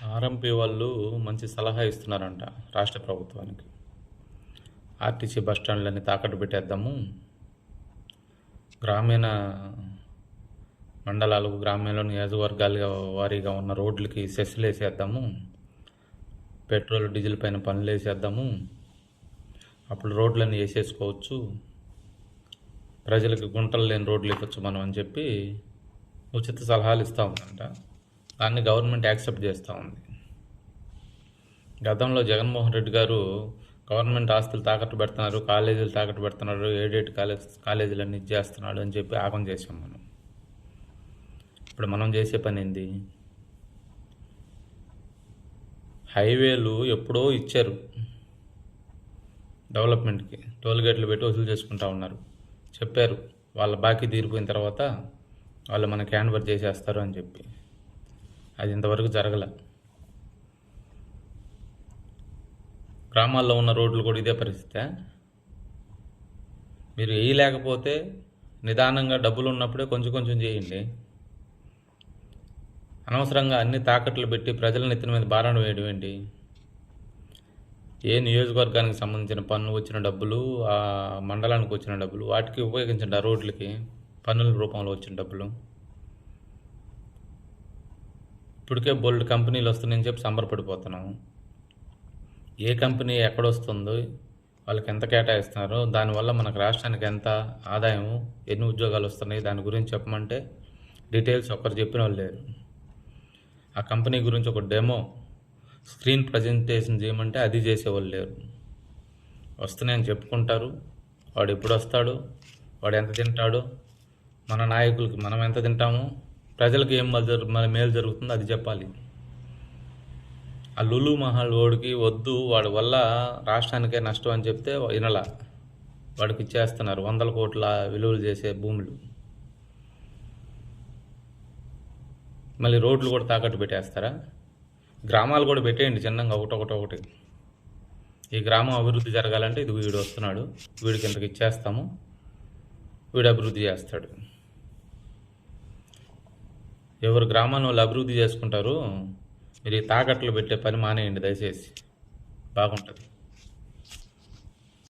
RMP వాళ్ళు మంచి సలహా ఇస్తున్నారంట రాష్ట్ర ప్రభుత్వానికి. ఆర్టీసీ బస్ స్టాండ్లన్నీ తాకట్టు పెట్టేద్దాము, గ్రామీణ మండలాలకు, గ్రామీణ నియోజకవర్గాల వారీగా ఉన్న రోడ్లకి సెస్సులు వేసేద్దాము, పెట్రోల్ డీజిల్ పైన పన్నులు వేసేద్దాము, అప్పుడు రోడ్లన్నీ వేసేసుకోవచ్చు, ప్రజలకు గుంటలు లేని రోడ్లు ఇవ్వచ్చు మనం అని చెప్పి ఉచిత సలహాలు ఇస్తూ ఉందంట. దాన్ని గవర్నమెంట్ యాక్సెప్ట్ చేస్తూ ఉంది. గతంలో జగన్మోహన్ రెడ్డి గారు గవర్నమెంట్ ఆస్తులు తాకట్టు పెడుతున్నారు, కాలేజీలు తాకట్టు పెడుతున్నారు, ఏడేటి కాలేజీలన్నీ ఇచ్చేస్తున్నాడు అని చెప్పి ఆగం చేసాం మనం. ఇప్పుడు మనం చేసే పని ఏంది? హైవేలు ఎప్పుడో ఇచ్చారు డెవలప్మెంట్కి, టోల్గేట్లు పెట్టి వసూలు చేసుకుంటా ఉన్నారు. చెప్పారు వాళ్ళ బాకీ తీరిపోయిన తర్వాత వాళ్ళు మనకి హ్యాండ్ ఓవర్ చేసేస్తారు అని చెప్పి. అది ఇంతవరకు జరగలే. గ్రామాల్లో ఉన్న రోడ్లు కూడా ఇదే పరిస్థితే. మీరు వేయలేకపోతే నిదానంగా డబ్బులు ఉన్నప్పుడే కొంచెం కొంచెం చేయండి. అనవసరంగా అన్ని తాకట్లు పెట్టి ప్రజల నెత్తిన మీద భారాన్ని వేయడం ఏంటి? ఏ నియోజకవర్గానికి సంబంధించిన పన్ను వచ్చిన డబ్బులు, ఆ మండలానికి వచ్చిన డబ్బులు వాటికి ఉపయోగించండి. ఆ రోడ్లకి పన్నుల రూపంలో వచ్చిన డబ్బులు. ఇప్పటికే బోల్డ్ కంపెనీలు వస్తున్నాయని చెప్పి సంబరపడిపోతున్నాం. ఏ కంపెనీ ఎక్కడొస్తుందో, వాళ్ళకి ఎంత కేటాయిస్తున్నారో, దానివల్ల మనకు రాష్ట్రానికి ఎంత ఆదాయం, ఎన్ని ఉద్యోగాలు వస్తున్నాయి, దాని గురించి చెప్పమంటే డీటెయిల్స్ ఒకరు చెప్పిన వాళ్ళు లేరు. ఆ కంపెనీ గురించి ఒక డెమో స్క్రీన్ ప్రజెంటేషన్ చేయమంటే అది చేసేవాళ్ళు లేరు. వస్తున్నాయని చెప్పుకుంటారు. వాడు ఎప్పుడు వస్తాడు, వాడు ఎంత తింటాడు, మన నాయకులకి మనం ఎంత తింటాము, ప్రజలకు ఏం మేలు జరుగుతుందో అది చెప్పాలి. ఆ లులు మహల్ వాడికి వద్దు, వాడి వల్ల రాష్ట్రానికే నష్టం అని చెప్తే వినలా. వాడికి ఇచ్చేస్తున్నారు 100 కోట్ల విలువలు చేసే భూములు. మళ్ళీ రోడ్లు కూడా తాకట్టు పెట్టేస్తారా? గ్రామాలు కూడా పెట్టేయండి చిన్నగా, ఒకటి. ఈ గ్రామం అభివృద్ధి జరగాలంటే ఇది వీడు వస్తున్నాడు, వీడికి ఇంతకు ఇచ్చేస్తాము, వీడు అభివృద్ధి చేస్తాడు. ఎవరు గ్రామాన్ని వాళ్ళు అభివృద్ధి చేసుకుంటారు. మీరు ఈ తాకట్లు పెట్టే పని మానేయండి దయచేసి, బాగుంటుంది.